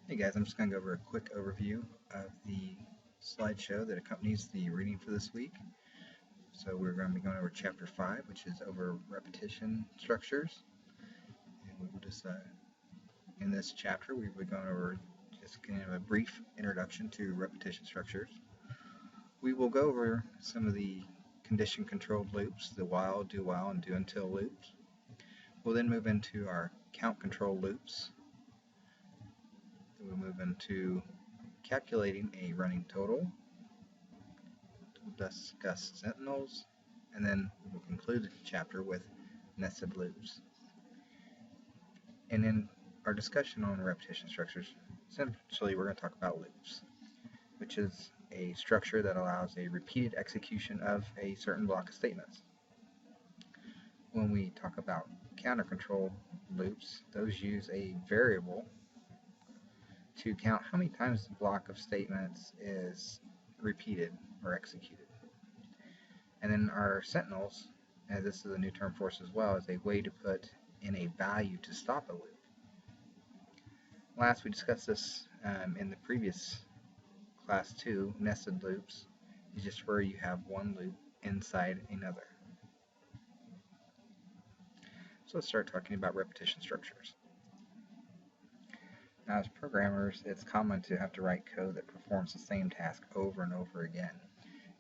Hey guys, I'm just going to go over a quick overview of the slideshow that accompanies the reading for this week. So we're going to be going over Chapter 5, which is over repetition structures. And we will just, in this chapter, we'll be going over just kind of a brief introduction to repetition structures. We will go over some of the condition-controlled loops, the while, do while, and do until loops. We'll then move into our count control loops. Then we'll move into calculating a running total. We'll discuss Sentinels, and then we'll conclude the chapter with nested loops. And in our discussion on repetition structures, essentially we're going to talk about loops, which is a structure that allows a repeated execution of a certain block of statements. When we talk about counter-controlled loops, those use a variable to count how many times the block of statements is repeated or executed. And then our sentinels, and this is a new term for us as well, is a way to put in a value to stop a loop. Last, we discussed this in the previous class 2, nested loops is just where you have one loop inside another. So let's start talking about repetition structures. Now, as programmers, it's common to have to write code that performs the same task over and over again.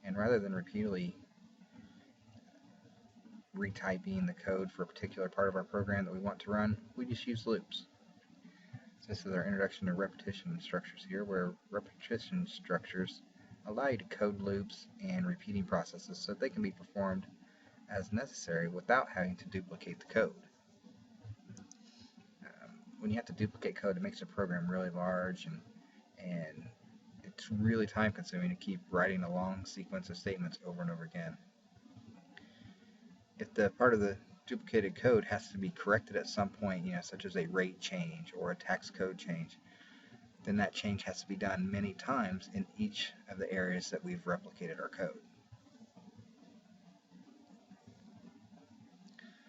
And rather than repeatedly retyping the code for a particular part of our program that we want to run, we just use loops. So this is our introduction to repetition structures here, where repetition structures allow you to code loops and repeating processes so that they can be performed as necessary without having to duplicate the code. When you have to duplicate code, it makes the program really large, and it's really time consuming to keep writing a long sequence of statements over and over again. If the part of the duplicated code has to be corrected at some point, such as a rate change or a tax code change, then that change has to be done many times in each of the areas that we've replicated our code.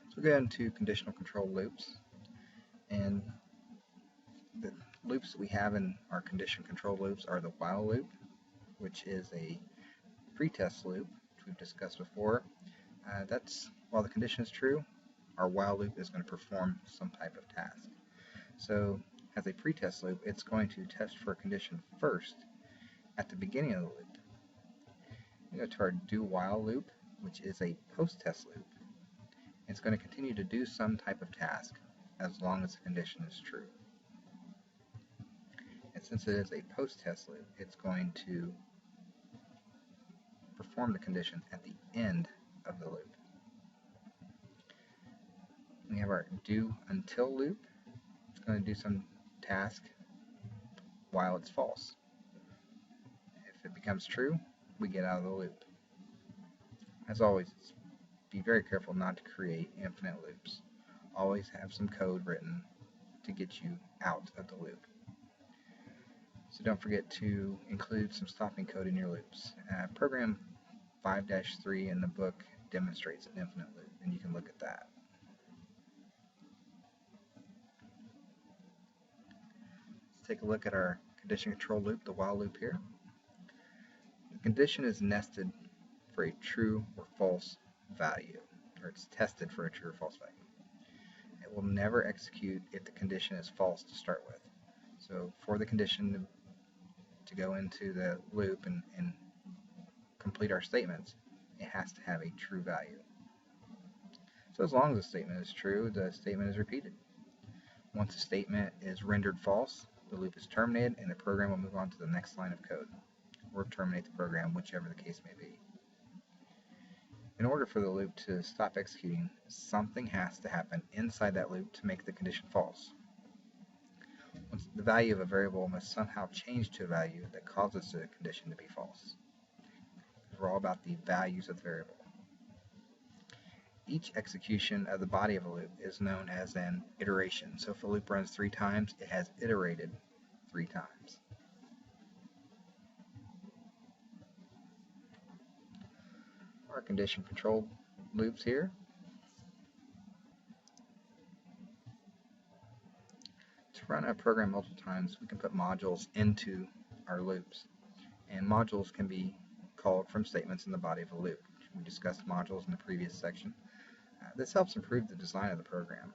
So we'll go into conditional control loops, and the loops that we have in our condition control loops are the while loop, which is a pretest loop, which we've discussed before. That's while the condition is true, our while loop is going to perform some type of task. So as a pretest loop, it's going to test for a condition first at the beginning of the loop. We go to our do while loop, which is a post-test loop. It's going to continue to do some type of task as long as the condition is true. And since it is a post-test loop, it's going to perform the condition at the end of the loop. We have our do until loop. It's going to do some task while it's false. If it becomes true, we get out of the loop. As always, be very careful not to create infinite loops. Always have some code written to get you out of the loop. So don't forget to include some stopping code in your loops. Program 5-3 in the book demonstrates an infinite loop, and you can look at that. Let's take a look at our condition control loop, the while loop here. The condition is nested for a true or false value, or it's tested for a true or false value. It will never execute if the condition is false to start with. So for the condition to go into the loop and complete our statements, it has to have a true value. So as long as the statement is true, the statement is repeated. Once a statement is rendered false, the loop is terminated and the program will move on to the next line of code, or terminate the program, whichever the case may be. In order for the loop to stop executing, something has to happen inside that loop to make the condition false. Once the value of a variable must somehow change to a value that causes the condition to be false. We're all about the values of the variable. Each execution of the body of a loop is known as an iteration. So if a loop runs 3 times, it has iterated 3 times. Our condition controlled loops here. To To run a program multiple times, we can put modules into our loops. And modules can be called from statements in the body of a loop. We discussed modules in the previous section. This helps improve the design of the program.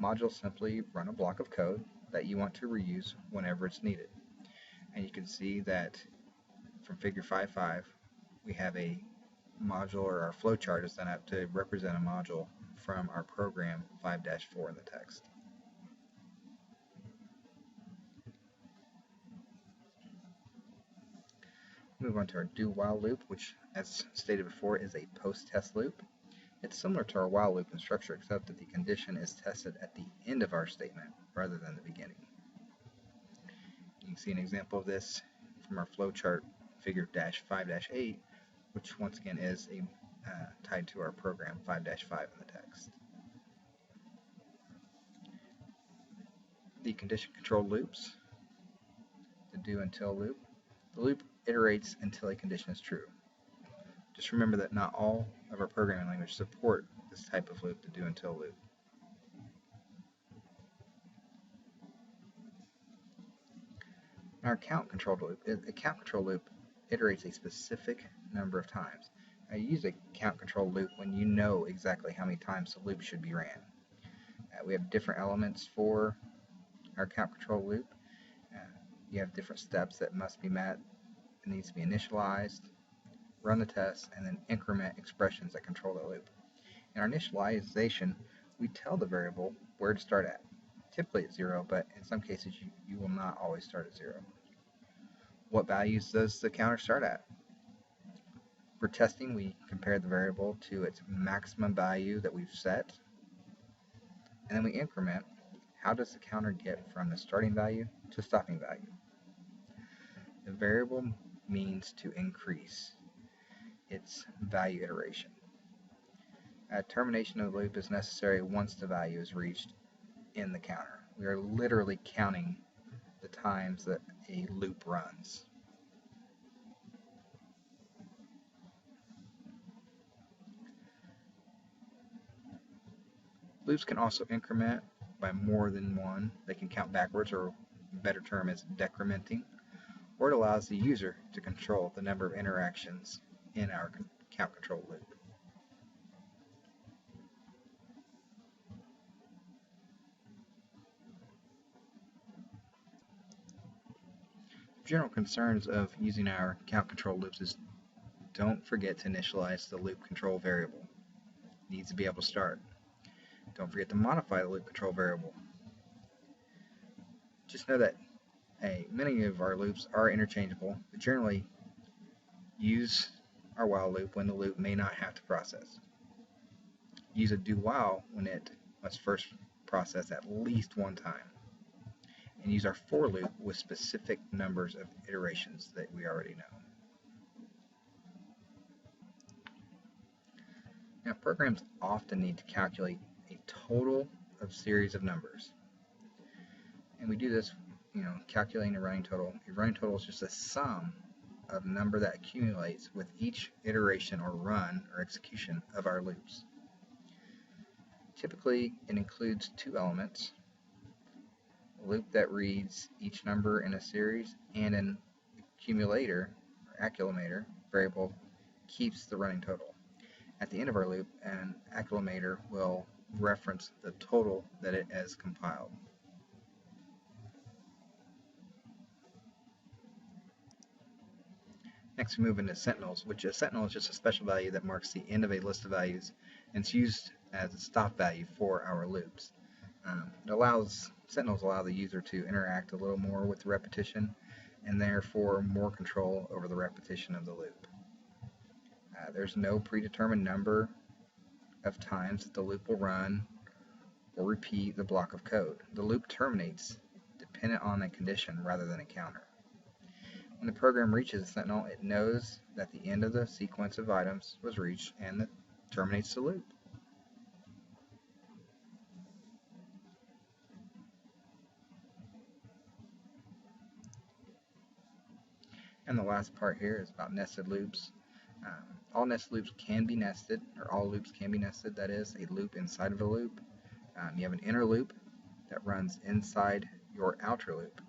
Modules simply run a block of code that you want to reuse whenever it's needed. And you can see that from figure 5.5, we have a module, or our flowchart is done up to represent a module from our program 5-4 in the text. Move on to our do while loop, which, as stated before, is a post-test loop. It's similar to our while loop in structure, except that the condition is tested at the end of our statement rather than the beginning. You can see an example of this from our flowchart figure 5-8, which once again is tied to our program 5-5 in the text. The condition controlled loops, the do until loop. The loop iterates until a condition is true. Just remember that not all of our programming languages support this type of loop, the do until loop. Our count control loop. A count control loop iterates a specific number of times. Now, you use a count control loop when you know exactly how many times the loop should be ran. We have different elements for our count control loop. You have different steps that must be met. It needs to be initialized, run the test, and then increment expressions that control the loop. In our initialization, we tell the variable where to start at. Typically at 0, but in some cases you will not always start at 0. What values does the counter start at? For testing, we compare the variable to its maximum value that we've set, and then we increment. How does the counter get from the starting value to stopping value? The variable means to increase its value iteration. Termination of the loop is necessary once the value is reached in the counter. We are literally counting the times that a loop runs. Loops can also increment by more than one. They can count backwards, or a better term is decrementing, or it allows the user to control the number of interactions in our count control loop. General concerns of using our count control loops is don't forget to initialize the loop control variable. It needs to be able to start. Don't forget to modify the loop control variable. Just know that many of our loops are interchangeable, but generally use our while loop when the loop may not have to process. Use a do while when it must first process at least one time. And use our for loop with specific numbers of iterations that we already know. Now, programs often need to calculate a total of series of numbers. And we do this, calculating a running total. A running total is just a sum of number that accumulates with each iteration or run or execution of our loops. Typically, it includes two elements: a loop that reads each number in a series, and an accumulator or accumulator variable keeps the running total. At the end of our loop, an accumulator will reference the total that it has compiled. Next, we move into Sentinels, which a Sentinel is just a special value that marks the end of a list of values, and it's used as a stop value for our loops. Sentinels allow the user to interact a little more with the repetition, and therefore more control over the repetition of the loop. There's no predetermined number of times that the loop will run or repeat the block of code. The loop terminates dependent on a condition rather than a counter. When the program reaches a Sentinel, it knows that the end of the sequence of items was reached and it terminates the loop. And the last part here is about nested loops. All nested loops can be nested, or all loops can be nested. That is, a loop inside of a loop. You have an inner loop that runs inside your outer loop,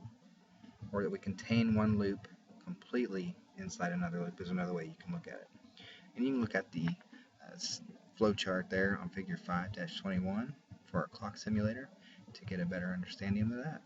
or that we contain one loop completely inside another loop is another way you can look at it. And you can look at the flow chart there on figure 5-21 for our clock simulator to get a better understanding of that.